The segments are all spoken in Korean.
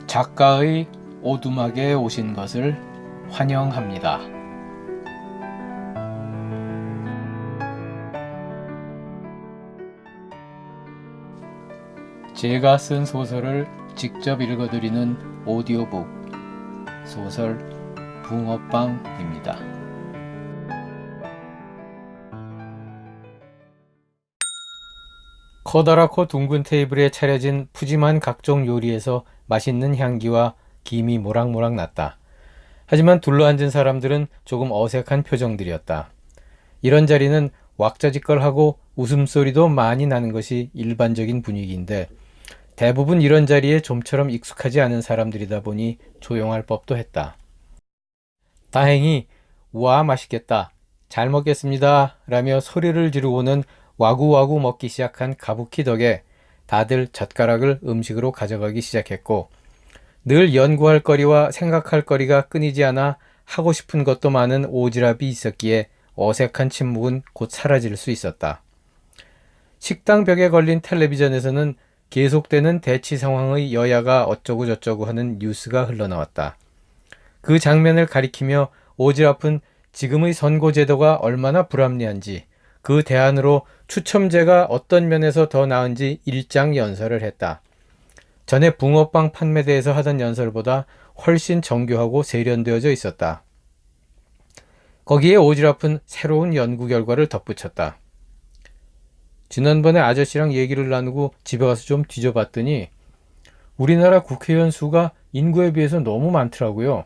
작가의 오두막에 오신 것을 환영합니다. 제가 쓴 소설을 직접 읽어드리는 오디오북 소설 붕어빵입니다. 커다랗고 둥근 테이블에 차려진 푸짐한 각종 요리에서 맛있는 향기와 김이 모락모락 났다. 하지만 둘러앉은 사람들은 조금 어색한 표정들이었다. 이런 자리는 왁자지껄하고 웃음소리도 많이 나는 것이 일반적인 분위기인데 대부분 이런 자리에 좀처럼 익숙하지 않은 사람들이다 보니 조용할 법도 했다. 다행히 "우와 맛있겠다. 잘 먹겠습니다. 라며 소리를 지르고는 와구와구 먹기 시작한 가부키 덕에 다들 젓가락을 음식으로 가져가기 시작했고 늘 연구할 거리와 생각할 거리가 끊이지 않아 하고 싶은 것도 많은 오지랖이 있었기에 어색한 침묵은 곧 사라질 수 있었다. 식당 벽에 걸린 텔레비전에서는 계속되는 대치 상황의 여야가 어쩌고 저쩌고 하는 뉴스가 흘러나왔다. 그 장면을 가리키며 오지랖은 지금의 선거제도가 얼마나 불합리한지 그 대안으로 추첨제가 어떤 면에서 더 나은지 일장연설을 했다. 전에 붕어빵 판매대에서 하던 연설보다 훨씬 정교하고 세련되어져 있었다. 거기에 오지랖은 새로운 연구 결과를 덧붙였다. 지난번에 아저씨랑 얘기를 나누고 집에 가서 좀 뒤져봤더니 우리나라 국회의원 수가 인구에 비해서 너무 많더라고요.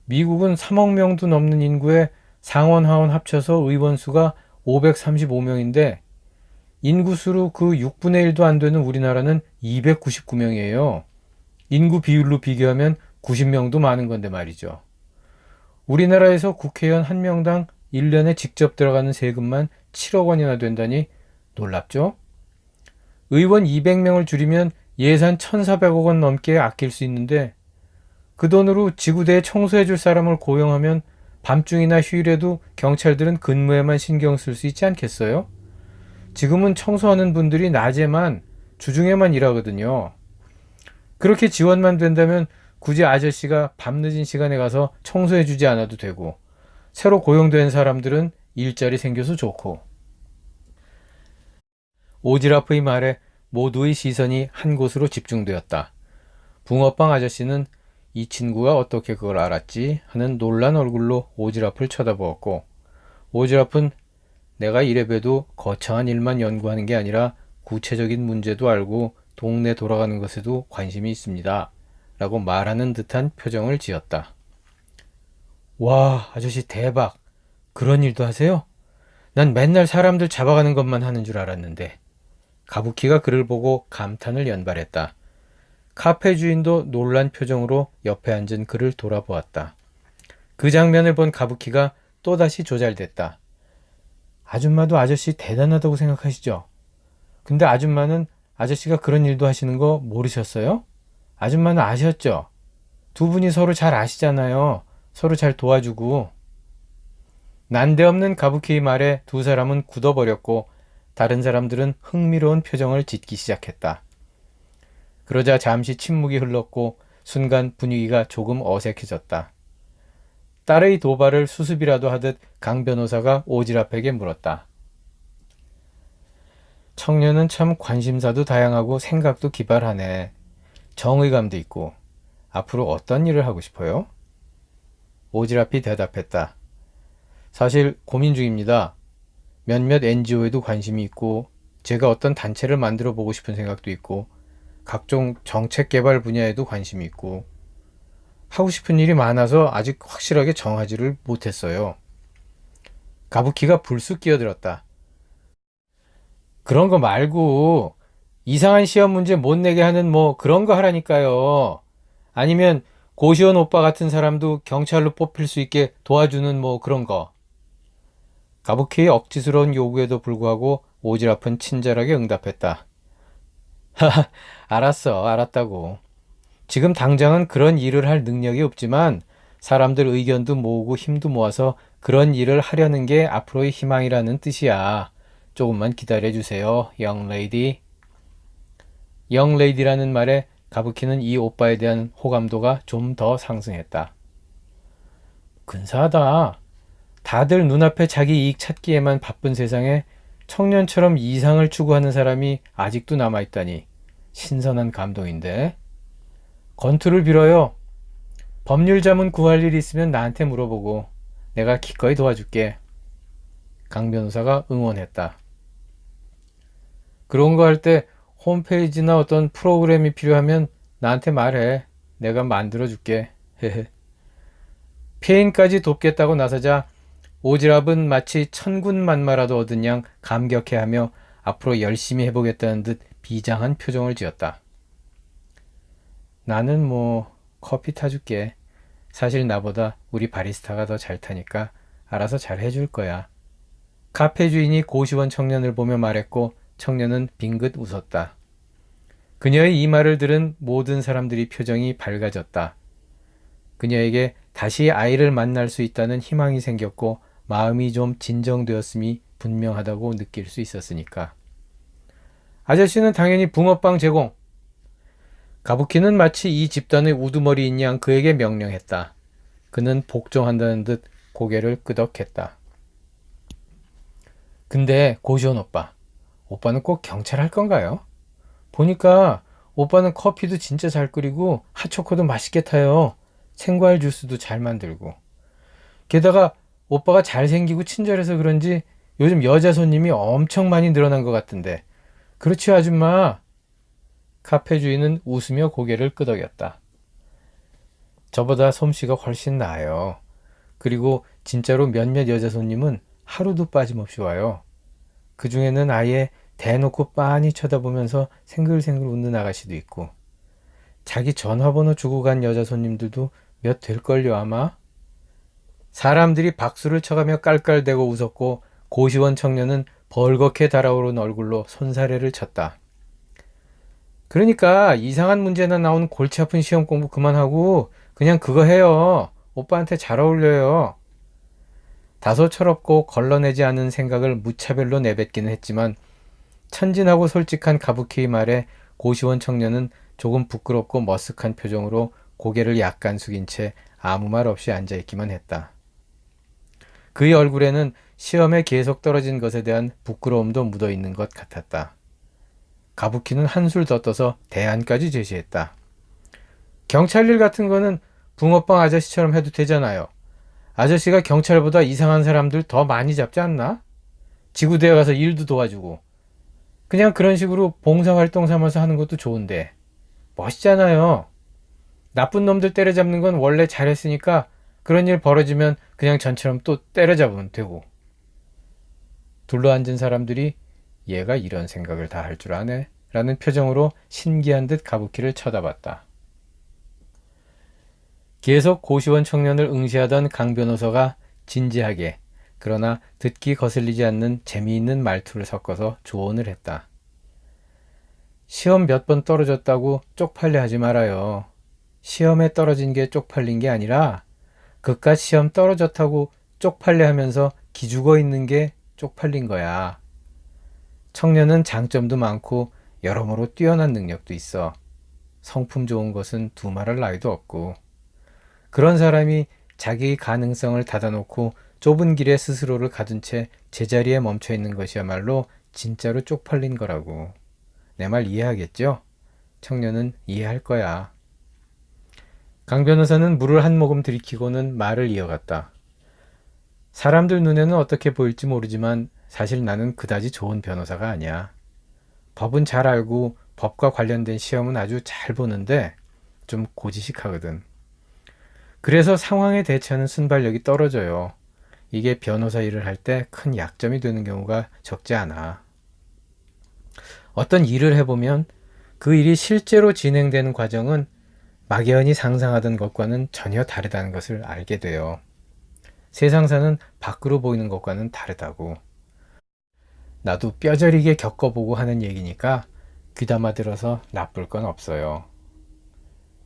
미국은 3억 명도 넘는 인구에 상원 하원 합쳐서 의원 수가 535명인데 인구수로 그 6분의 1도 안 되는 우리나라는 299명이에요. 인구 비율로 비교하면 90명도 많은 건데 말이죠. 우리나라에서 국회의원 한 명당 1년에 직접 들어가는 세금만 7억 원이나 된다니 놀랍죠? 의원 200명을 줄이면 예산 1,400억 원 넘게 아낄 수 있는데 그 돈으로 지구대에 청소해 줄 사람을 고용하면 밤중이나 휴일에도 경찰들은 근무에만 신경 쓸 수 있지 않겠어요? 지금은 청소하는 분들이 낮에만 주중에만 일하거든요. 그렇게 지원만 된다면 굳이 아저씨가 밤늦은 시간에 가서 청소해 주지 않아도 되고 새로 고용된 사람들은 일자리 생겨서 좋고. 오지랖의 말에 모두의 시선이 한 곳으로 집중되었다. 붕어빵 아저씨는 이 친구가 어떻게 그걸 알았지 하는 놀란 얼굴로 오지랖을 쳐다보았고 오지랖은 내가 이래봬도 거창한 일만 연구하는 게 아니라 구체적인 문제도 알고 동네 돌아가는 것에도 관심이 있습니다. 라고 말하는 듯한 표정을 지었다. 와, 아저씨 대박. 그런 일도 하세요? 난 맨날 사람들 잡아가는 것만 하는 줄 알았는데. 가부키가 그를 보고 감탄을 연발했다. 카페 주인도 놀란 표정으로 옆에 앉은 그를 돌아보았다. 그 장면을 본 가부키가 또다시 조잘됐다. 아줌마도 아저씨 대단하다고 생각하시죠? 근데 아줌마는 아저씨가 그런 일도 하시는 거 모르셨어요? 아줌마는 아셨죠? 두 분이 서로 잘 아시잖아요. 서로 잘 도와주고. 난데없는 가부키의 말에 두 사람은 굳어버렸고 다른 사람들은 흥미로운 표정을 짓기 시작했다. 그러자 잠시 침묵이 흘렀고 순간 분위기가 조금 어색해졌다. 딸의 도발을 수습이라도 하듯 강 변호사가 오지랖에게 물었다. 청년은 참 관심사도 다양하고 생각도 기발하네. 정의감도 있고 앞으로 어떤 일을 하고 싶어요? 오지랖이 대답했다. 사실 고민 중입니다. 몇몇 NGO에도 관심이 있고 제가 어떤 단체를 만들어 보고 싶은 생각도 있고 각종 정책 개발 분야에도 관심이 있고 하고 싶은 일이 많아서 아직 확실하게 정하지를 못했어요. 가부키가 불쑥 끼어들었다. 그런 거 말고 이상한 시험 문제 못 내게 하는 뭐 그런 거 하라니까요. 아니면 고시원 오빠 같은 사람도 경찰로 뽑힐 수 있게 도와주는 뭐 그런 거. 가부키의 억지스러운 요구에도 불구하고 오지랖은 친절하게 응답했다. 하하, 알았어, 알았다고. 지금 당장은 그런 일을 할 능력이 없지만 사람들 의견도 모으고 힘도 모아서 그런 일을 하려는 게 앞으로의 희망이라는 뜻이야. 조금만 기다려주세요, 영레이디. 영레이디라는 말에 가부키는 이 오빠에 대한 호감도가 좀 더 상승했다. 근사하다. 다들 눈앞에 자기 이익 찾기에만 바쁜 세상에 청년처럼 이상을 추구하는 사람이 아직도 남아있다니 신선한 감동인데. 건투를 빌어요. 법률 자문 구할 일 있으면 나한테 물어보고 내가 기꺼이 도와줄게. 강 변호사가 응원했다. 그런 거 할 때 홈페이지나 어떤 프로그램이 필요하면 나한테 말해. 내가 만들어줄게. 폐인까지 돕겠다고 나서자 오지랖은 마치 천군만마라도 얻은 양 감격해하며 앞으로 열심히 해보겠다는 듯 비장한 표정을 지었다. 나는 커피 타줄게. 사실 나보다 우리 바리스타가 더 잘 타니까 알아서 잘 해줄 거야. 카페 주인이 고시원 청년을 보며 말했고 청년은 빙긋 웃었다. 그녀의 이 말을 들은 모든 사람들이 표정이 밝아졌다. 그녀에게 다시 아이를 만날 수 있다는 희망이 생겼고 마음이 좀 진정되었음이 분명하다고 느낄 수 있었으니까. 아저씨는 당연히 붕어빵 제공. 가부키는 마치 이 집단의 우두머리인 양 그에게 명령했다. 그는 복종한다는 듯 고개를 끄덕했다. 근데 고시원 오빠는 꼭 경찰 할 건가요? 보니까 오빠는 커피도 진짜 잘 끓이고 핫초코도 맛있게 타요. 생과일 주스도 잘 만들고. 게다가 오빠가 잘생기고 친절해서 그런지 요즘 여자 손님이 엄청 많이 늘어난 것 같은데. 그렇지요, 아줌마? 카페 주인은 웃으며 고개를 끄덕였다. 저보다 솜씨가 훨씬 나아요. 그리고 진짜로 몇몇 여자 손님은 하루도 빠짐없이 와요. 그 중에는 아예 대놓고 빤히 쳐다보면서 생글생글 웃는 아가씨도 있고. 자기 전화번호 주고 간 여자 손님들도 몇 될걸요 아마? 사람들이 박수를 쳐가며 깔깔대고 웃었고 고시원 청년은 벌겋게 달아오른 얼굴로 손사래를 쳤다. 그러니까 이상한 문제나 나온 골치 아픈 시험 공부 그만하고 그냥 그거 해요. 오빠한테 잘 어울려요. 다소 철없고 걸러내지 않은 생각을 무차별로 내뱉기는 했지만 천진하고 솔직한 가부키의 말에 고시원 청년은 조금 부끄럽고 머쓱한 표정으로 고개를 약간 숙인 채 아무 말 없이 앉아있기만 했다. 그의 얼굴에는 시험에 계속 떨어진 것에 대한 부끄러움도 묻어있는 것 같았다. 가부키는 한술 더 떠서 대안까지 제시했다. 경찰 일 같은 거는 붕어빵 아저씨처럼 해도 되잖아요. 아저씨가 경찰보다 이상한 사람들 더 많이 잡지 않나? 지구대에 가서 일도 도와주고. 그냥 그런 식으로 봉사활동 삼아서 하는 것도 좋은데. 멋있잖아요. 나쁜 놈들 때려잡는 건 원래 잘했으니까 그런 일 벌어지면 그냥 전처럼 또 때려잡으면 되고. 둘러앉은 사람들이 얘가 이런 생각을 다 할 줄 아네? 라는 표정으로 신기한 듯 가부키를 쳐다봤다. 계속 고시원 청년을 응시하던 강 변호사가 진지하게 그러나 듣기 거슬리지 않는 재미있는 말투를 섞어서 조언을 했다. 시험 몇 번 떨어졌다고 쪽팔려 하지 말아요. 시험에 떨어진 게 쪽팔린 게 아니라 그깟 시험 떨어졌다고 쪽팔려 하면서 기죽어 있는 게 쪽팔린 거야. 청년은 장점도 많고 여러모로 뛰어난 능력도 있어. 성품 좋은 것은 두말할 나위도 없고. 그런 사람이 자기 가능성을 닫아놓고 좁은 길에 스스로를 가둔 채 제자리에 멈춰있는 것이야말로 진짜로 쪽팔린 거라고. 내 말 이해하겠죠? 청년은 이해할 거야. 강 변호사는 물을 한 모금 들이키고는 말을 이어갔다. 사람들 눈에는 어떻게 보일지 모르지만 사실 나는 그다지 좋은 변호사가 아니야. 법은 잘 알고 법과 관련된 시험은 아주 잘 보는데 좀 고지식하거든. 그래서 상황에 대처하는 순발력이 떨어져요. 이게 변호사 일을 할 때 큰 약점이 되는 경우가 적지 않아. 어떤 일을 해보면 그 일이 실제로 진행되는 과정은 막연히 상상하던 것과는 전혀 다르다는 것을 알게 돼요. 세상사는 밖으로 보이는 것과는 다르다고. 나도 뼈저리게 겪어보고 하는 얘기니까 귀담아 들어서 나쁠 건 없어요.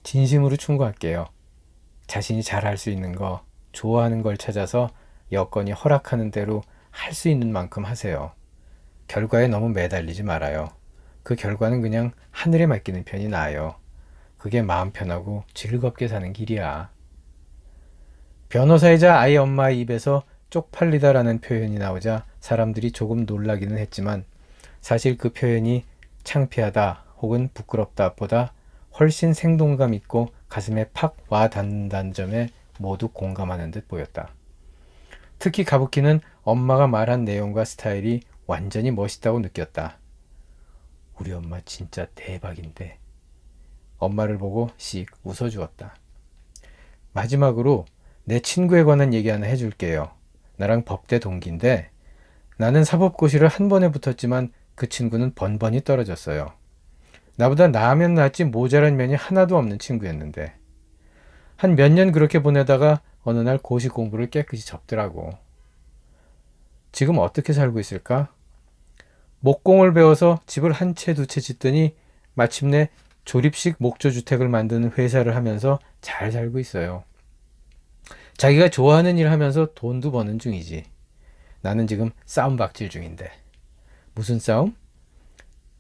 진심으로 충고할게요. 자신이 잘할 수 있는 거, 좋아하는 걸 찾아서 여건이 허락하는 대로 할 수 있는 만큼 하세요. 결과에 너무 매달리지 말아요. 그 결과는 그냥 하늘에 맡기는 편이 나아요. 그게 마음 편하고 즐겁게 사는 길이야. 변호사이자 아이 엄마의 입에서 쪽팔리다라는 표현이 나오자 사람들이 조금 놀라기는 했지만 사실 그 표현이 창피하다 혹은 부끄럽다 보다 훨씬 생동감 있고 가슴에 팍 와 닿는다는 점에 모두 공감하는 듯 보였다. 특히 가부키는 엄마가 말한 내용과 스타일이 완전히 멋있다고 느꼈다. 우리 엄마 진짜 대박인데. 엄마를 보고 씩 웃어주었다. 마지막으로 내 친구에 관한 얘기 하나 해줄게요. 나랑 법대 동기인데 나는 사법고시를 한 번에 붙었지만 그 친구는 번번이 떨어졌어요. 나보다 나으면 낫지 모자란 면이 하나도 없는 친구였는데 한 몇 년 그렇게 보내다가 어느 날 고시 공부를 깨끗이 접더라고. 지금 어떻게 살고 있을까? 목공을 배워서 집을 한 채 두 채 짓더니 마침내 조립식 목조주택을 만드는 회사를 하면서 잘 살고 있어요. 자기가 좋아하는 일 하면서 돈도 버는 중이지. 나는 지금 싸움박질 중인데. 무슨 싸움?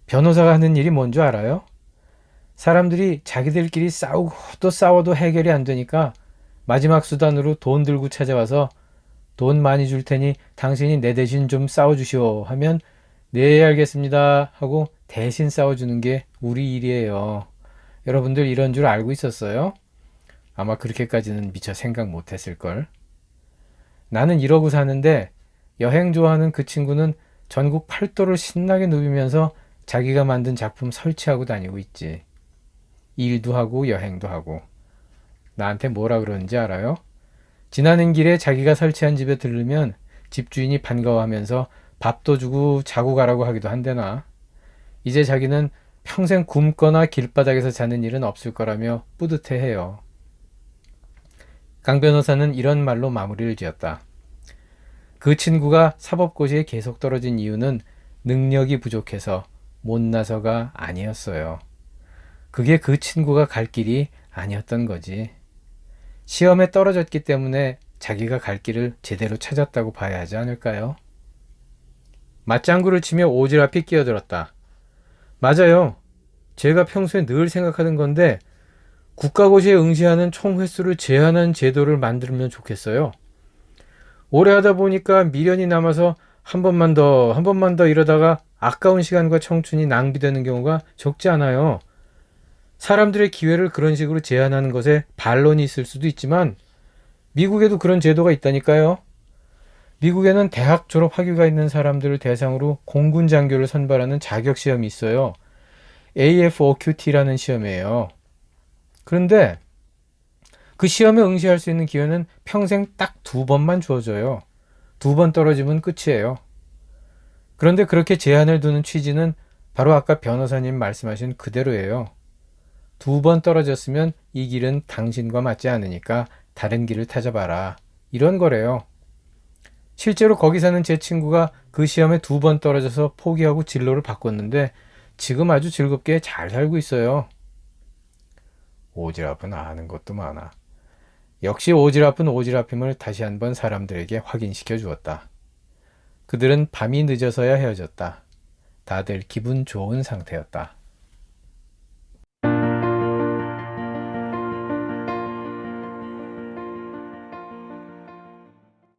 변호사가 하는 일이 뭔 줄 알아요? 사람들이 자기들끼리 싸우고 또 싸워도 해결이 안 되니까 마지막 수단으로 돈 들고 찾아와서 돈 많이 줄 테니 당신이 내 대신 좀 싸워주시오 하면 네 알겠습니다 하고 대신 싸워주는 게 우리 일이에요. 여러분들 이런 줄 알고 있었어요? 아마 그렇게까지는 미처 생각 못했을걸. 나는 이러고 사는데 여행 좋아하는 그 친구는 전국 팔도를 신나게 누비면서 자기가 만든 작품 설치하고 다니고 있지. 일도 하고 여행도 하고. 나한테 뭐라 그러는지 알아요? 지나는 길에 자기가 설치한 집에 들르면 집주인이 반가워하면서 밥도 주고 자고 가라고 하기도 한대나. 이제 자기는 평생 굶거나 길바닥에서 자는 일은 없을 거라며 뿌듯해해요. 강 변호사는 이런 말로 마무리를 지었다. 그 친구가 사법고시에 계속 떨어진 이유는 능력이 부족해서 못나서가 아니었어요. 그게 그 친구가 갈 길이 아니었던 거지. 시험에 떨어졌기 때문에 자기가 갈 길을 제대로 찾았다고 봐야 하지 않을까요? 맞장구를 치며 오지랖이 끼어들었다. 맞아요. 제가 평소에 늘 생각하는 건데 국가고시에 응시하는 총 횟수를 제한한 제도를 만들면 좋겠어요. 오래 하다 보니까 미련이 남아서 한 번만 더 이러다가 아까운 시간과 청춘이 낭비되는 경우가 적지 않아요. 사람들의 기회를 그런 식으로 제한하는 것에 반론이 있을 수도 있지만 미국에도 그런 제도가 있다니까요. 미국에는 대학 졸업 학위가 있는 사람들을 대상으로 공군 장교를 선발하는 자격 시험이 있어요. AFOQT라는 시험이에요. 그런데 그 시험에 응시할 수 있는 기회는 평생 딱 2번만 주어져요. 2번 떨어지면 끝이에요. 그런데 그렇게 제한을 두는 취지는 바로 아까 변호사님 말씀하신 그대로예요. 2번 떨어졌으면 이 길은 당신과 맞지 않으니까 다른 길을 찾아봐라. 이런 거래요. 실제로 거기 사는 제 친구가 그 시험에 2번 떨어져서 포기하고 진로를 바꿨는데 지금 아주 즐겁게 잘 살고 있어요. 오지랖은 아는 것도 많아. 역시 오지랖은 오지랖임을 다시 한번 사람들에게 확인시켜 주었다. 그들은 밤이 늦어서야 헤어졌다. 다들 기분 좋은 상태였다.